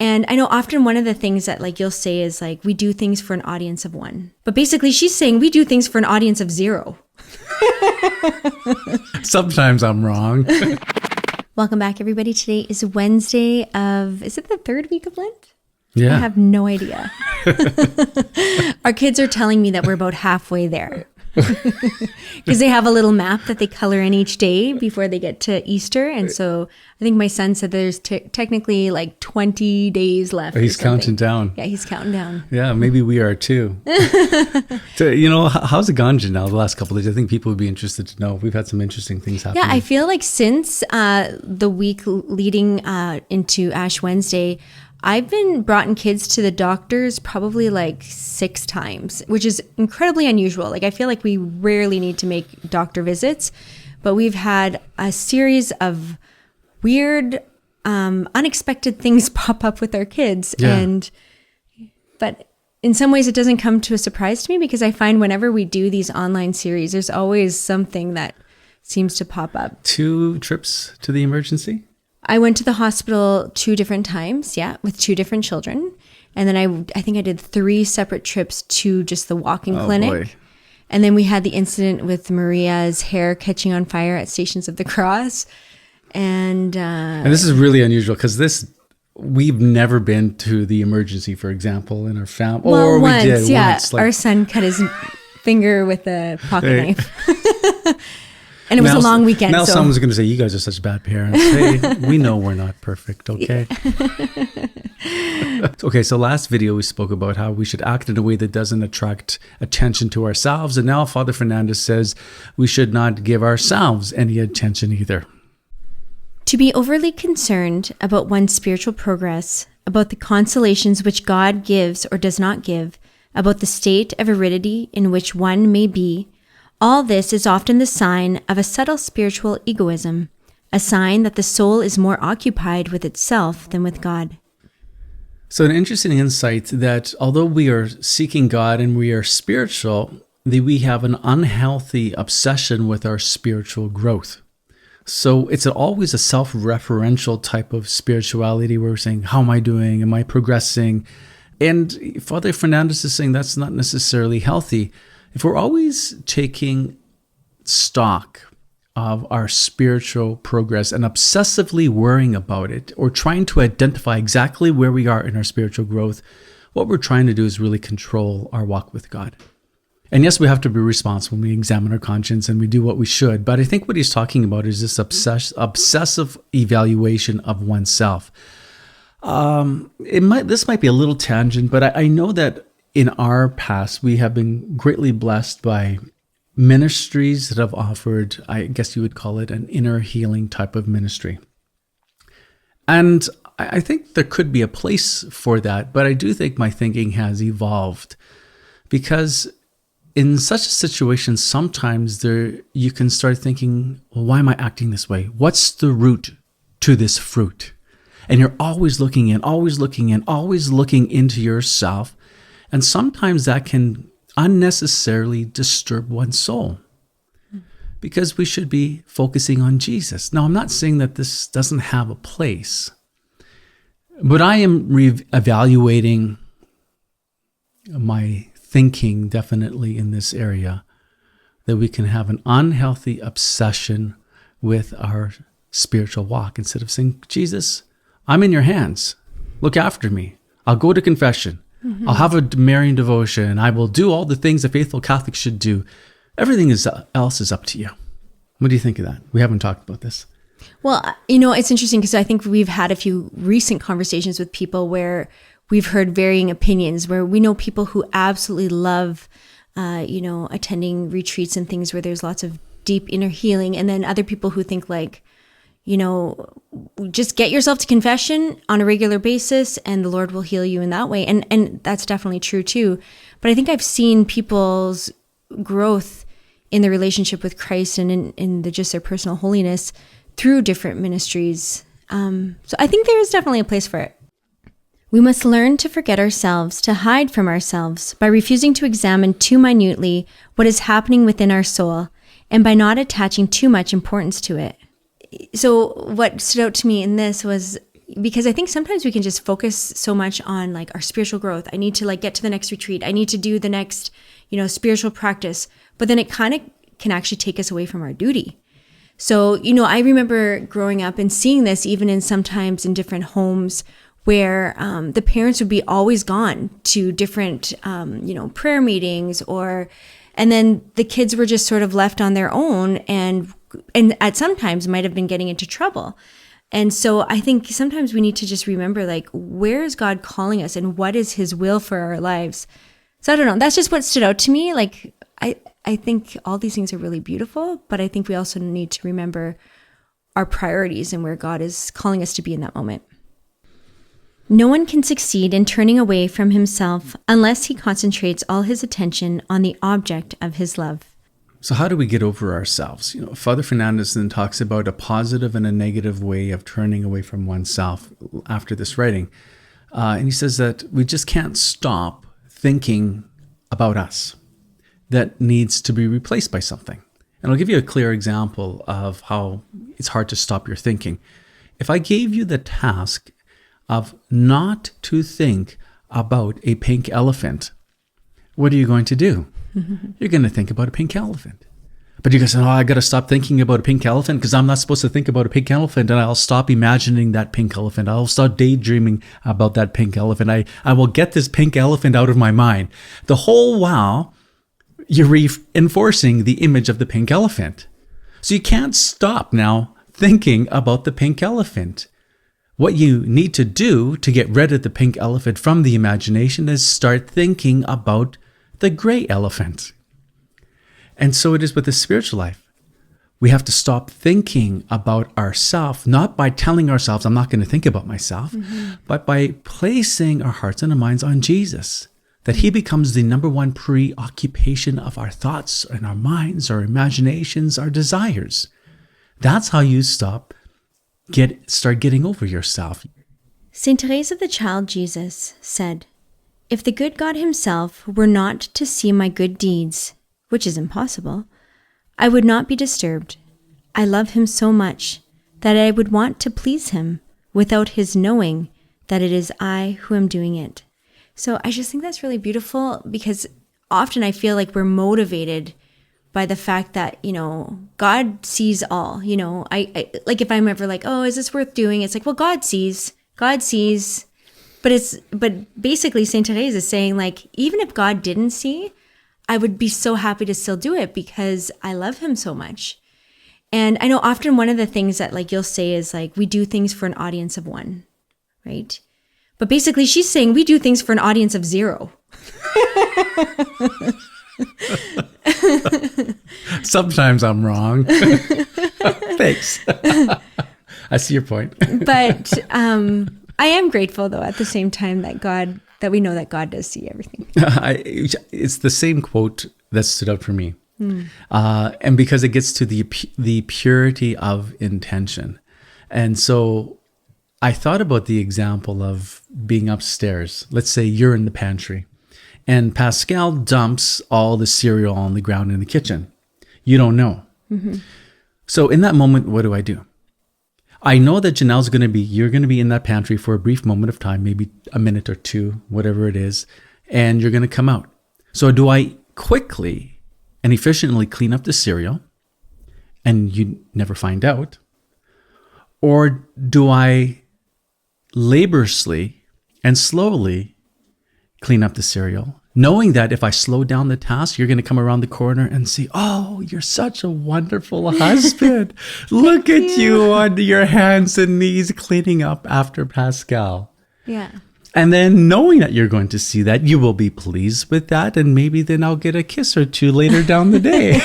And I know often one of the things that like you'll say is like, we do things for an audience of 1. But basically she's saying we do things for an audience of 0. Sometimes I'm wrong. Welcome back, everybody. Today is Wednesday is it the 3rd week of Lent? Yeah. I have no idea. Our kids are telling me that we're about halfway there. Because they have a little map that they color in each day before they get to Easter. And so I think my son said there's technically like 20 days left. He's counting down. Yeah, he's counting down. Yeah, maybe we are too. So, how's it gone, Janelle, the last couple of days? I think people would be interested to know. We've had some interesting things happen. Yeah, I feel like since the week leading into Ash Wednesday, I've been brought kids to the doctors probably like 6 times, which is incredibly unusual. Like I feel like we rarely need to make doctor visits, but we've had a series of weird, unexpected things pop up with our kids. Yeah. But in some ways it doesn't come to a surprise to me because I find whenever we do these online series, there's always something that seems to pop up. 2 trips to the emergency? I went to the hospital 2 different times, with 2 different children. And then I think I did 3 separate trips to just the walk-in clinic. Boy. And then we had the incident with Maria's hair catching on fire at Stations of the Cross. And this is really unusual because we've never been to the emergency, for example, in our family. Well, or once, we did once. Our son cut his finger with a pocket knife. And it was a long weekend. Now someone's going to say, you guys are such bad parents. Hey, we know we're not perfect, okay? Okay, so last video we spoke about how we should act in a way that doesn't attract attention to ourselves. And now Father Fernandez says we should not give ourselves any attention either. To be overly concerned about one's spiritual progress, about the consolations which God gives or does not give, about the state of aridity in which one may be, all this is often the sign of a subtle spiritual egoism, a sign that the soul is more occupied with itself than with God. So an interesting insight that although we are seeking God and we are spiritual, that we have an unhealthy obsession with our spiritual growth. So it's always a self-referential type of spirituality where we're saying, how am I doing? Am I progressing? And Father Fernandez is saying that's not necessarily healthy. If we're always taking stock of our spiritual progress and obsessively worrying about it or trying to identify exactly where we are in our spiritual growth, what we're trying to do is really control our walk with God. And yes, we have to be responsible when we examine our conscience and we do what we should. But I think what he's talking about is this obsessive evaluation of oneself. This might be a little tangent, but I know that in our past, we have been greatly blessed by ministries that have offered, I guess you would call it, an inner healing type of ministry. And I think there could be a place for that, but I do think my thinking has evolved because in such a situation, sometimes you can start thinking, well, why am I acting this way? What's the root to this fruit? And you're always looking into yourself. And sometimes that can unnecessarily disturb one's soul because we should be focusing on Jesus. Now, I'm not saying that this doesn't have a place, but I am evaluating my thinking definitely in this area that we can have an unhealthy obsession with our spiritual walk instead of saying, Jesus, I'm in your hands. Look after me. I'll go to confession. Mm-hmm. I'll have a Marian devotion. I will do all the things a faithful Catholic should do. Everything else is up to you. What do you think of that? We haven't talked about this. Well, it's interesting because I think we've had a few recent conversations with people where we've heard varying opinions, where we know people who absolutely love, attending retreats and things where there's lots of deep inner healing. And then other people who think like, just get yourself to confession on a regular basis and the Lord will heal you in that way. And that's definitely true too. But I think I've seen people's growth in their relationship with Christ and in just their personal holiness through different ministries. So I think there is definitely a place for it. We must learn to forget ourselves, to hide from ourselves by refusing to examine too minutely what is happening within our soul and by not attaching too much importance to it. So what stood out to me in this was, because I think sometimes we can just focus so much on like our spiritual growth. I need to like get to the next retreat. I need to do the next, spiritual practice. But then it kind of can actually take us away from our duty. So, I remember growing up and seeing this even sometimes in different homes where the parents would be always gone to different, prayer meetings, and then the kids were just sort of left on their own and at sometimes might have been getting into trouble. And so I think sometimes we need to just remember, like, where is God calling us and what is his will for our lives? So I don't know. That's just what stood out to me. Like, I think all these things are really beautiful, but I think we also need to remember our priorities and where God is calling us to be in that moment. No one can succeed in turning away from himself unless he concentrates all his attention on the object of his love. So how do we get over ourselves? Father Fernandez then talks about a positive and a negative way of turning away from oneself after this writing. And he says that we just can't stop thinking about us. That needs to be replaced by something. And I'll give you a clear example of how it's hard to stop your thinking. If I gave you the task of not to think about a pink elephant, what are you going to do? You're going to think about a pink elephant. But you guys say, I got to stop thinking about a pink elephant because I'm not supposed to think about a pink elephant, and I'll stop imagining that pink elephant. I'll start daydreaming about that pink elephant. I will get this pink elephant out of my mind. The whole while, you're reinforcing the image of the pink elephant. So you can't stop now thinking about the pink elephant. What you need to do to get rid of the pink elephant from the imagination is start thinking about the gray elephant. And so it is with the spiritual life. We have to stop thinking about ourselves, not by telling ourselves, I'm not going to think about myself, but by placing our hearts and our minds on Jesus. That he becomes the number one preoccupation of our thoughts and our minds, our imaginations, our desires. That's how you start getting over yourself. Saint Thérése of the Child Jesus said, "If the good God himself were not to see my good deeds, which is impossible, I would not be disturbed. I love him so much that I would want to please him without his knowing that it is I who am doing it." So I just think that's really beautiful, because often I feel like we're motivated by the fact that, God sees all. I like, if I'm ever like, oh, is this worth doing? It's like, well, God sees. But basically Saint Therese is saying, like, even if God didn't see, I would be so happy to still do it because I love him so much. And I know often one of the things that like you'll say is like, we do things for an audience of one, right? But basically she's saying we do things for an audience of 0. Sometimes I'm wrong. Thanks. I see your point. But I am grateful though at the same time that we know that God does see everything. It's the same quote that stood out for me. And because it gets to the purity of intention. And so I thought about the example of being upstairs. Let's say you're in the pantry and Pascal dumps all the cereal on the ground in the kitchen. You don't know. So in that moment, what do? I know that you're going to be in that pantry for a brief moment of time, maybe a minute or two, whatever it is, and you're going to come out. So do I quickly and efficiently clean up the cereal and you never find out? Or do I laboriously and slowly clean up the cereal, knowing that if I slow down the task, you're going to come around the corner and see, oh, you're such a wonderful husband. Look at you on your hands and knees cleaning up after Pascal. Yeah. And then knowing that you're going to see that, you will be pleased with that. And maybe then I'll get a kiss or two later down the day.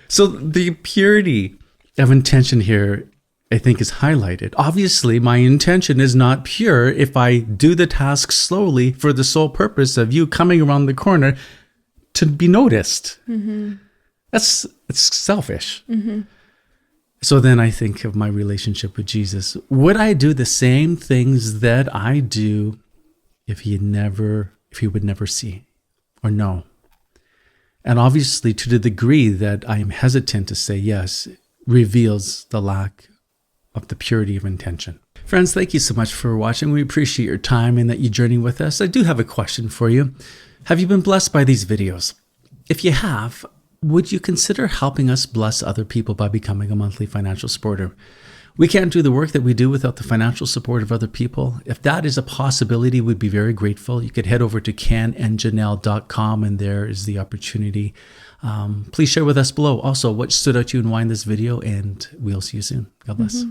So the purity of intention here, I think, is highlighted. Obviously, my intention is not pure if I do the task slowly for the sole purpose of you coming around the corner to be noticed. It's selfish. So then I think of my relationship with Jesus. Would I do the same things that I do if he would never see or know? And obviously, to the degree that I am hesitant to say yes, reveals the lack of the purity of intention. Friends, thank you so much for watching. We appreciate your time and that you journey with us. I do have a question for you. Have you been blessed by these videos? If you have, would you consider helping us bless other people by becoming a monthly financial supporter? We can't do the work that we do without the financial support of other people. If that is a possibility, we'd be very grateful. You could head over to kenandjanelle.com and there is the opportunity. Please share with us below also what stood out to you and why in this video, and we'll see you soon. God bless.